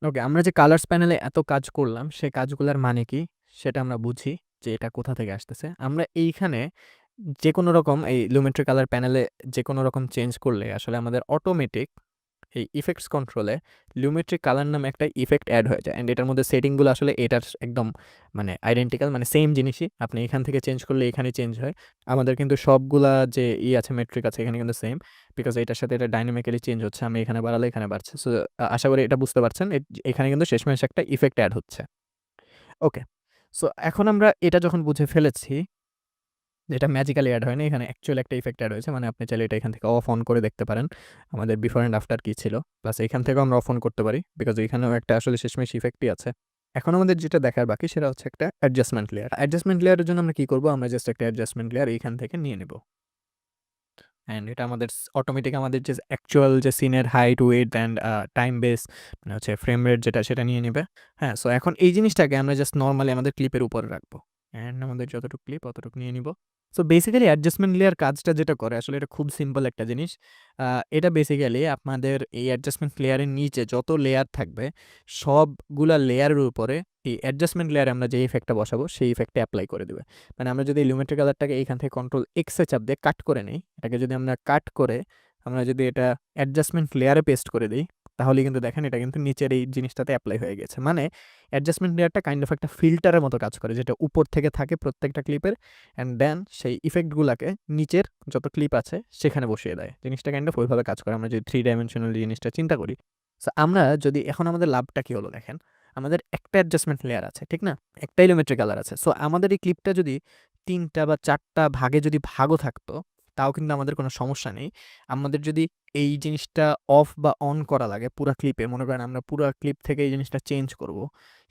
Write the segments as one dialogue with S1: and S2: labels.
S1: ওকে, আমরা যে কালার্স প্যানেলে এত কাজ করলাম, সে কাজগুলার মানে কি? সেটা আমরা বুঝি যে এটা কোথা থেকে আসতেছে। আমরা এইখানে যেকোনো রকম এই লুমেট্রি কালার প্যানেলে যেকোনো রকম চেঞ্জ করলে আসলে আমাদের অটোমেটিক এই ইফেক্টস কন্ট্রোলে লুমেট্রিক কালার নামে একটা ইফেক্ট অ্যাড হয়ে যায়। অ্যান্ড এটার মধ্যে সেটিংগুলো আসলে এটার একদম মানে আইডেন্টিক্যাল, মানে সেম জিনিসই। আপনি এখান থেকে চেঞ্জ করলে এখানে চেঞ্জ হয়। আমাদের কিন্তু সবগুলা যে আছে মেট্রিক আছে এখানে কিন্তু সেম, বিকজ এটার সাথে এটা ডাইনামিক্যালি চেঞ্জ হচ্ছে। আমি এখানে বাড়ালে এখানে বাড়ছে। সো আশা করি এটা বুঝতে পারছেন। এখানে কিন্তু শেষমেশ একটা ইফেক্ট অ্যাড হচ্ছে। ওকে, সো এখন আমরা এটা যখন বুঝে ফেলেছি এটা ম্যাজিক্যালি এড হয়নি। এখানে অ্যাকচুয়াল একটা ইফেক্ট এড হয়েছে। মানে আপনি চাইলে এটা এখান থেকে অফ অন করে দেখতে পারেন। আমাদের বিফোর অ্যান্ড আফটার কি ছিল। প্লাস এখান থেকেও আমরা অফ অন করতে পারি। বিকজ এখানেও একটা আসলে শেষমেশ ইফেক্টই আছে। এখন আমাদের যেটা দেখার বাকি সেটা হচ্ছে একটা অ্যাডজাস্টমেন্ট লেয়ার। অ্যাডজাস্টমেন্ট লেয়ারের জন্য আমরা কি করব? আমরা জাস্ট একটা অ্যাডজাস্টমেন্ট লেয়ার এইখান থেকে নিয়ে নিব। অ্যান্ড এটা আমাদের অটোমেটিক আমাদের যে অ্যাকচুয়াল যে সিনের height, weight and time base মানে হচ্ছে ফ্রেম রেট যেটা সেটা নিয়ে নেবে। হ্যাঁ, সো এখন এই জিনিসটাকে আমরা জাস্ট নরমালি আমাদের ক্লিপের উপরে রাখবো। অ্যান্ড আমাদের যতটুকু ক্লিপ অতটুকু নিয়ে নিব। সো বেসিক্যালি অ্যাডজাস্টমেন্ট লেয়ার কাজটা যেটা করে আসলে এটা খুব সিম্পল একটা জিনিস। এটা বেসিক্যালি আপনাদের এই অ্যাডজাস্টমেন্ট লেয়ারের নিচে যত লেয়ার থাকবে সবগুলা লেয়ারের উপরে এই অ্যাডজাস্টমেন্ট লেয়ারে আমরা যে ইফেক্টটা বসাবো সেই ইফেক্টটা অ্যাপ্লাই করে দেবে। মানে আমরা যদি লুমেট্রি কালারটাকে এইখান থেকে কন্ট্রোল এক্সে চাপ দিয়ে কাট করে নিই, এটাকে যদি আমরা কাট করে আমরা যদি এটা অ্যাডজাস্টমেন্ট লেয়ারে পেস্ট করে দিই, তাহলে কিন্তু দেখেন এটা কিন্তু নিচের এই জিনিসটাতে অ্যাপ্লাই হয়ে গেছে। মানে অ্যাডজাস্টমেন্ট লেয়ারটা কাইন্ড অফ একটা ফিল্টারের মতো কাজ করে, যেটা উপর থেকে থাকে প্রত্যেকটা ক্লিপের, অ্যান্ড দেন সেই ইফেক্টগুলোকে নিচের যত ক্লিপ আছে সেখানে বসিয়ে দেয়। জিনিসটা কাইন্ড অফ ওইভাবে কাজ করে আমরা যদি 3 ডাইমেনশনাল জিনিসটা চিন্তা করি। সো আমরা যদি এখন আমাদের লাভটা কি হলো দেখেন, আমাদের একটা অ্যাডজাস্টমেন্ট লেয়ার আছে, ঠিক না? একটা ইলোমেট্রি কালার আছে। সো আমাদের এই ক্লিপটা যদি ৩টা বা ৪টা ভাগে যদি ভাগও থাকতো, তাও কিন্তু আমাদের কোনো সমস্যা নেই। আমাদের যদি এই জিনিসটা অফ বা অন করা লাগে পুরা ক্লিপে, মনে করেন আমরা পুরা ক্লিপ থেকে এই জিনিসটা চেঞ্জ করব,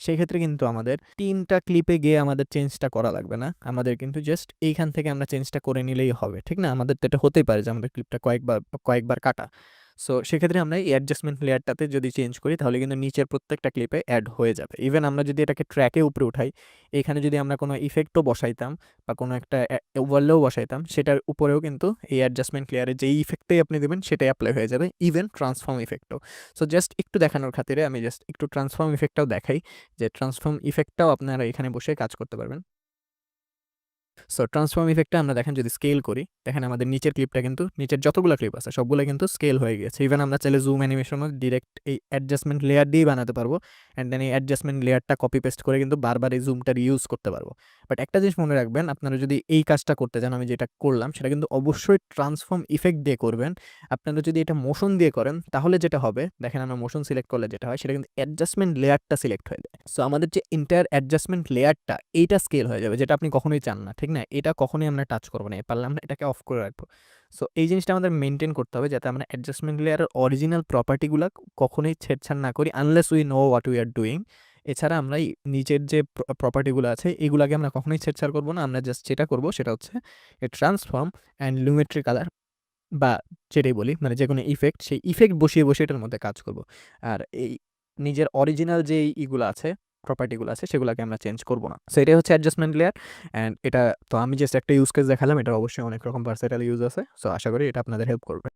S1: সেক্ষেত্রে কিন্তু আমাদের ৩টা ক্লিপে গিয়ে আমাদের চেঞ্জটা করা লাগবে না। আমাদের কিন্তু জাস্ট এইখান থেকে আমরা চেঞ্জটা করে নিলেই হবে, ঠিক না? আমাদের তো এটা হতেই পারে যে আমাদের ক্লিপটা কয়েকবার কাটা। সো সেক্ষেত্রে আমরা এই অ্যাডজাস্টমেন্ট লেয়ারটাতে যদি চেঞ্জ করি তাহলে কিন্তু নিচের প্রত্যেকটা ক্লিপে অ্যাড হয়ে যাবে। ইভেন আমরা যদি এটাকে ট্র্যাকে উপরে উঠাই, এখানে যদি আমরা কোনো ইফেক্টও বসাইতাম বা কোনো একটা ওভারলেও বসাইতাম, সেটার উপরেও কিন্তু এই অ্যাডজাস্টমেন্ট লেয়ারে যেই ইফেক্টটাই আপনি দেবেন সেটাই অ্যাপ্লাই হয়ে যাবে, ইভেন ট্রান্সফর্ম ইফেক্টও। সো জাস্ট একটু দেখানোর খাতিরে আমি জাস্ট একটু ট্রান্সফর্ম ইফেক্টটাও দেখাই, যে ট্রান্সফর্ম ইফেক্টটাও আপনারা এখানে বসে কাজ করতে পারবেন। সো ট্রান্সফর্ম ইফেক্টটা আমরা দেখেন যদি স্কেল করি, দেখেন আমাদের নিচের ক্লিপটা কিন্তু নিচের যতগুলো ক্লিপ আছে সবগুলো কিন্তু স্কেল হয়ে গেছে। ইভেন আমরা চাইলে জুম অ্যানিমেশনও ডিরেক্ট এই অ্যাডজাস্টমেন্ট লেয়ার দিয়েই বানাতে পারবো। অ্যান্ড দেন এই অ্যাডজাস্টমেন্ট লেয়ারটা কপি পেস্ট করে কিন্তু বারবার এই জুমটার ইউজ করতে পারবো। বাট একটা জিনিস মনে রাখবেন, আপনারা যদি এই কাজটা করতে চান, আমি যেটা করলাম সেটা কিন্তু অবশ্যই ট্রান্সফর্ম ইফেক্ট দিয়ে করবেন। আপনারা যদি এটা মোশন দিয়ে করেন তাহলে যেটা হবে দেখেন, আমরা মোশন সিলেক্ট করলে যেটা হয় সেটা কিন্তু অ্যাডজাস্টমেন্ট লেয়ারটা সিলেক্ট হয়ে যায়। সো আমাদের যে এন্টায়ার অ্যাডজাস্টমেন্ট লেয়ারটা এইটা স্কেল হয়ে যাবে, যেটা আপনি কখনোই চান না, ঠিক না? এটা কখনোই আমরা টাচ করবো না, পারলে আমরা এটাকে অফ করে রাখবো। সো এই জিনিসটা আমাদের মেনটেন করতে হবে যাতে আমরা অ্যাডজাস্টমেন্ট লেয়ারের অরিজিনাল প্রপার্টিগুলো কখনোই ছেড়ছাড় না করি, unless we know what we are doing. এছাড়া আমরা এই নিচের যে প্রপার্টিগুলো আছে এগুলাকে আমরা কখনোই ছেড়ছাড় করবো না। আমরা জাস্ট যেটা করবো সেটা হচ্ছে এই ট্রান্সফর্ম অ্যান্ড লুমেট্রি কালার বা যেটাই বলি মানে যে কোনো ইফেক্ট, সেই ইফেক্ট বসিয়ে বসে এটার মধ্যে কাজ করব। আর এই নিজের অরিজিনাল যে ইগুলো আছে, প্রপার্টিগুলো আছে, সেগুলোকে আমরা চেঞ্জ করব না। সো এটাই হচ্ছে অ্যাডজাস্টমেন্ট লেয়ার। অ্যান্ড এটা তো আমি জাস্ট একটা ইউজ কেস দেখালাম, এটার অবশ্যই অনেক রকম ভার্সেটাইল ইউজ আছে। সো আশা করি এটা আপনাদের হেল্প করবে।